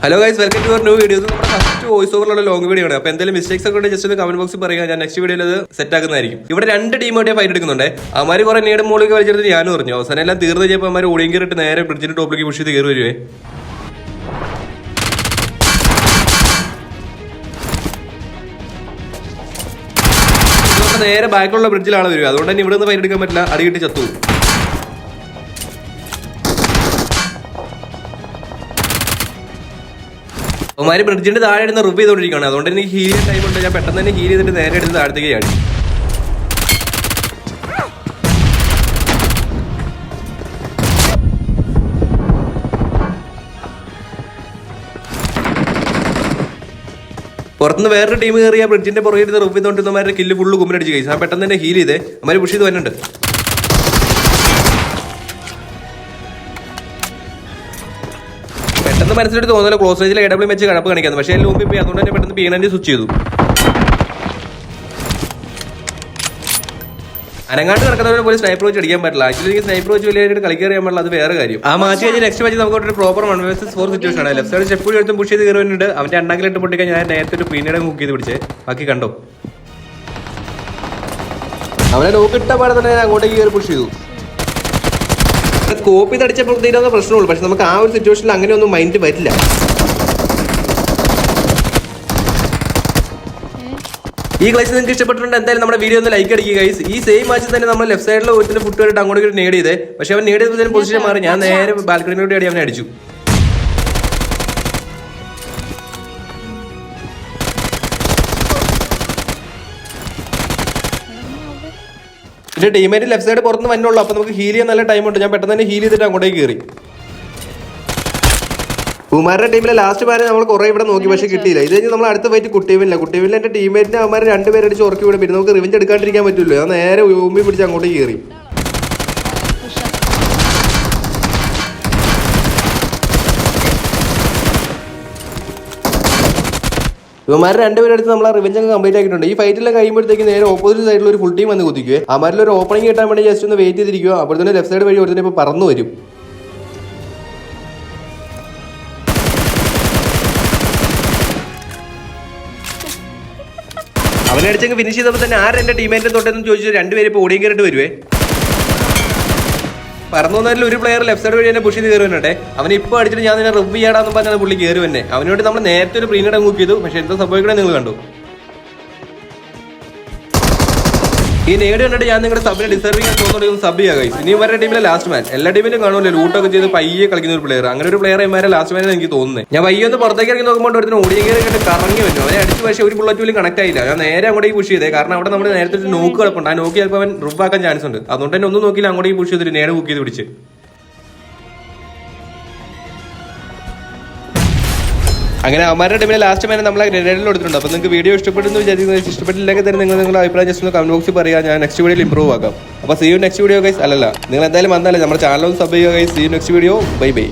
Hello guys, welcome to your new video. നമ്മുടെ first voice ഓവറിലുള്ള long video ആണ്. അപ്പോൾ എന്തെങ്കിലും മിസ്റ്റേക്സ് ഒക്കെ ജസ്റ്റ് ഒന്ന് കമന്റ് ബോക്സിൽ പറയുക. ഞാൻ നെക്സ്റ്റ് വീഡിയോയിൽ അത് സെറ്റ് ആക്കുന്നതായിരിക്കും. ഇവിടെ രണ്ട് ടീമായിട്ട് ഫൈറ്റ് എടുക്കുന്നുണ്ട്. അവന്മാർ കുറെ നീട് മുകളിലേക്ക് വലിച്ചെടുത്ത് ഞാനും പറഞ്ഞു. അവസാനം എല്ലാം തീർന്നു കഴിഞ്ഞപ്പോൾ അവന്മാർ ഓടിയും കയറിയിട്ട് നേരെ ബ്രിഡ്ജിന്റെ ടോപ്പിലേക്ക് പുഷ് ചെയ്ത് കയറി വരുവേ. നേരെ ബാക്കിലുള്ള ബ്രിഡ്ജിലാണ് വരിക. അതുകൊണ്ട് തന്നെ ഇവിടെ നിന്ന് ഫൈറ്റ് എടുക്കാൻ പറ്റില്ല, അടി കിട്ടി ചത്തു. അവന്മാര് ബ്രിഡ്ജിന്റെ താഴെ ഇരുന്ന് റിവ് ചെയ്തോണ്ടിരിക്കുകയാണ്. അതുകൊണ്ട് എനിക്ക് ഹീൽ ടൈം ഉണ്ട്. ഞാൻ പെട്ടെന്ന് തന്നെ ഹീൽ ചെയ്തിട്ട് നേരെ എടുത്ത് താഴത്തേക്ക് ചാടി. പുറത്തുനിന്ന് വേറൊരു ടീം കയറിയ ബ്രിഡ്ജിന്റെ പുറകെ ഇരുന്ന് റിവ് ചെയ്തോണ്ടിരുന്നവരുടെ കില്ല് ഫുള്ള് കുമ്മിനടിച്ച് കഴിച്ചു. ഞാൻ പെട്ടെന്ന് തന്നെ ഹീൽ ചെയ്തേ. അവന്മാര് പുഷ് ചെയ്ത് വരുന്നുണ്ട്. പെട്ടെന്ന് മനസ്സിലെടുത്ത് തോന്നുന്നില്ല ക്ലോസ് റേഞ്ചിൽ AW വെച്ച് കഴപ്പ് കാണിക്കുന്നത്. പക്ഷേ അതിൽ മുമ്പ് അതുകൊണ്ട് തന്നെ പെട്ടെന്ന് പീണന്റെ സ്വിച്ച് ചെയ്തു. അനങ്ങാണ്ട് കിടക്കുന്നവരെ പോലെ സ്നൈപ്പർ വെച്ച് അടിക്കാൻ പറ്റില്ല. ആക്ച്വലി എനിക്ക് സ്നൈപ്പർ വെച്ച് വലിയ കളിക്കാൻ അറിയാൻ പാടില്ല, അത് വേറെ കാര്യം. ആ മാച്ച് കഴിഞ്ഞ് നെക്സ്റ്റ് മാച്ച് നമുക്ക് ഒരു പ്രോപ്പർ 1vs4 സിറ്റുവേഷൻ ആണ്. ലെഫ്റ്റ് സൈഡ് സ്റ്റെപ്പ് എടുത്തും പുഷ് ചെയ്ത് കയറുന്നുണ്ട്. അവന്റെ അണ്ണാക്കിലിട്ട് പൊട്ടിക്കാൻ ഞാൻ നേരത്തെ ഒരു പീനയുടെ കുക്ക് ചെയ്ത് പിടിച്ചേ. ബാക്കി കണ്ടോ, അവനെ നോക്കിട്ട പാടെ തന്നെ അങ്ങോട്ടേക്ക് കയറി പുഷ് ചെയ്തു. സ്കോപ്പ് ചെയ്ത് അടിച്ചപ്പോൾ തീരുന്ന പ്രശ്നമുള്ളൂ. പക്ഷെ നമുക്ക് ആ ഒരു സിറ്റുവേഷനിൽ അങ്ങനെയൊന്നും മൈൻഡ് വരില്ല. ഈ ക്ലാസ് നിങ്ങൾക്ക് ഇഷ്ടപ്പെട്ടിട്ടുണ്ട് എന്തായാലും നമ്മുടെ വീഡിയോ ഒന്ന് ലൈക്ക് അടിക്കുക ഗൈസ്. ഈ സെയിം മാച്ചിൽ തന്നെ നമ്മൾ ലെഫ്റ്റ് സൈഡിൽ ഒരുത്തിന് ഫുട്ട് വരിട്ട് അങ്ങോട്ട് നേടി ചെയ്തേ. പക്ഷെ അവൻ നേടിയ പൊസിഷൻ മാറി. ഞാൻ നേരെ ബാൽക്കണിയിലൂടെ അടി അവനെ അടിച്ചു. പിന്നെ ടീമേറ്റ് ലെഫ്റ്റ് സൈഡ് പുറത്ത് വന്നുള്ളൂ. അപ്പൊ നമുക്ക് ഹീൽ ചെയ്യാൻ നല്ല ടൈം ഉണ്ട്. ഞാൻ പെട്ടെന്ന് തന്നെ ഹീൽ ചെയ്തിട്ട് അങ്ങോട്ടേക്ക് കയറി. കുമാരുടെ ടീമിലെ ലാസ്റ്റ് മാരെ നമ്മൾ കുറെ ഇവിടെ നോക്കി, പക്ഷെ കിട്ടിയില്ല. ഇത് കഴിഞ്ഞ് നമ്മൾ അടുത്ത ഫൈറ്റ് കുട്ടിവില്ല. കുട്ടിവില്ല എന്റെ ടീമേറ്റിനെ അവന്മാർ രണ്ടുപേരടിച്ച് ഉറക്കി വിടും. പിന്നെ നമുക്ക് റിവെഞ്ച് എടുക്കാണ്ടിരിക്കാൻ പറ്റില്ലോ. ഞാൻ നേരെ ഊമ്പി പിടിച്ച് അങ്ങോട്ടേക്ക് കയറി. ഇവന്മാരെ രണ്ടുപേരെടുത്ത് നമ്മൾ ആ റിവെഞ്ച് ഒക്കെ കംപ്ലീറ്റ് ആക്കിയിട്ടുണ്ട്. ഈ ഫൈറ്റെല്ലാം കഴിയുമ്പോഴത്തേക്ക് നേരെ ഓപ്പോസിറ്റ് സൈഡിൽ ഒരു ഫുൾ ടീം വന്ന് കുത്തിക്കുവേ. അവരിൽ ഒരു ഓപ്പണിംഗ് കിട്ടാൻ വേണ്ടി ജസ്റ്റ് ഒന്ന് വെയിറ്റ് ചെയ്തിരിക്കുക. അപ്പോൾ തന്നെ ലെഫ്റ്റ് സൈഡ് വഴി ഒരുത്തന്നെ ഇപ്പോൾ പറന്നു വരും. അവനെ അടിച്ചങ്ങ് ഫിനിഷ് ചെയ്തപ്പോൾ തന്നെ ആരും എന്റെ ടീമേറ്റിനെ തൊട്ടെന്ന് ചോദിച്ചു രണ്ടുപേരും ഇപ്പോൾ ഓടിയും കയറിട്ട് വരുവേ. പറന്നു വന്നതിൽ ഒരു പ്ലെയർ ലെഫ്റ്റ് സൈഡ് വഴി തന്നെ പുഷ് ചെയ്ത് കയറി വന്നട്ടെ. അവനെ ഇപ്പോൾ അടിച്ചിട്ട് ഞാൻ നിന്നെ റിവ് ചെയ്യാടാന്ന് പറഞ്ഞാൽ പുള്ളി കയറി വന്നെ. അവനോട് നമ്മൾ നേരത്തെ ഒരു പ്രീനഡ് മൂക്ക് ചെയ്തു. പക്ഷെ എന്താ സംഭവിക്കണേ നിങ്ങൾ കണ്ടു. ഈ നേടി കണ്ടിട്ട് ഞാൻ നിങ്ങളുടെ സബിനെ ഡിസർവിംഗ് ആയി തോന്നുന്നു സബ് ചെയ്യുക ഗൈസ്. ഇനി ഇവരുടെ ടീമിലെ ലാസ്റ്റ് മാൻ എല്ലാ ടീമിലും കാണുമല്ലോ ലൂട്ടൊക്കെ ചെയ്ത് പയ്യെ കളിക്കുന്ന ഒരു പ്ലെയർ. അങ്ങനെ ഒരു പ്ലെയർ ഇമാരെ ലാസ്റ്റ് മാൻ എനിക്ക് തോന്നുന്നത്. ഞാൻ പയ്യെ ഒന്ന് പുറത്തേക്ക് ഇറങ്ങി നോക്കുമ്പോൾ ഒരുത്തിന് ഓടിയ കയറി കണ്ട് കറങ്ങി വന്നു. അവനെ അടിച്ചു. പക്ഷേ ഒരു ബുള്ളറ്റ് പോലും കണക്ട് ആയില്ല. ഞാൻ നേരെ അങ്ങോട്ടേക്ക് പുഷ് ചെയ്തേ. കാരണം അവിടെ നമ്മൾ നേരത്തെ ഒരു നോക്ക് കിടപ്പുണ്ട്. ആ നോക്കി ചിലപ്പോൾ അവൻ റിവ് ആക്കാൻ ചാൻസ് ഉണ്ട്. അതുകൊണ്ട് തന്നെ ഒന്നും നോക്കിയില്ല, അങ്ങോട്ടേക്ക് പുഷ് ചെയ്തിട്ട് നേരെ കുക്ക് ചെയ്ത് പിടിച്ച്. അങ്ങനെ അവന്മാരുടെ ടീമിലെ ലാസ്റ്റ് മാനെ നമ്മളെ ഗ്രനേഡിൽ കൊടുത്തിട്ടുണ്ട്. അപ്പോൾ നിങ്ങൾക്ക് വീഡിയോ ഇഷ്ടപ്പെട്ടെന്ന് വിചാരിക്കുന്നത്. ഇഷ്ടപ്പെട്ടില്ലെങ്കിൽ തന്നെ നിങ്ങളുടെ അഭിപ്രായം ജസ്റ്റ് ഒന്ന് കമന്റ് ബോക്സിൽ പറയുക. ഞാൻ നെക്സ്റ്റ് വീഡിയോയിൽ ഇമ്പ്രൂവ് ആക്കാം. അപ്പോൾ see you next video guys. അല്ലല്ല, നിങ്ങൾ എന്തായാലും വന്നാലേ നമ്മുടെ ചാനൽ ഒന്ന് സബ് ചെയ്യുക ഗൈസ്. See you next video. Bye by.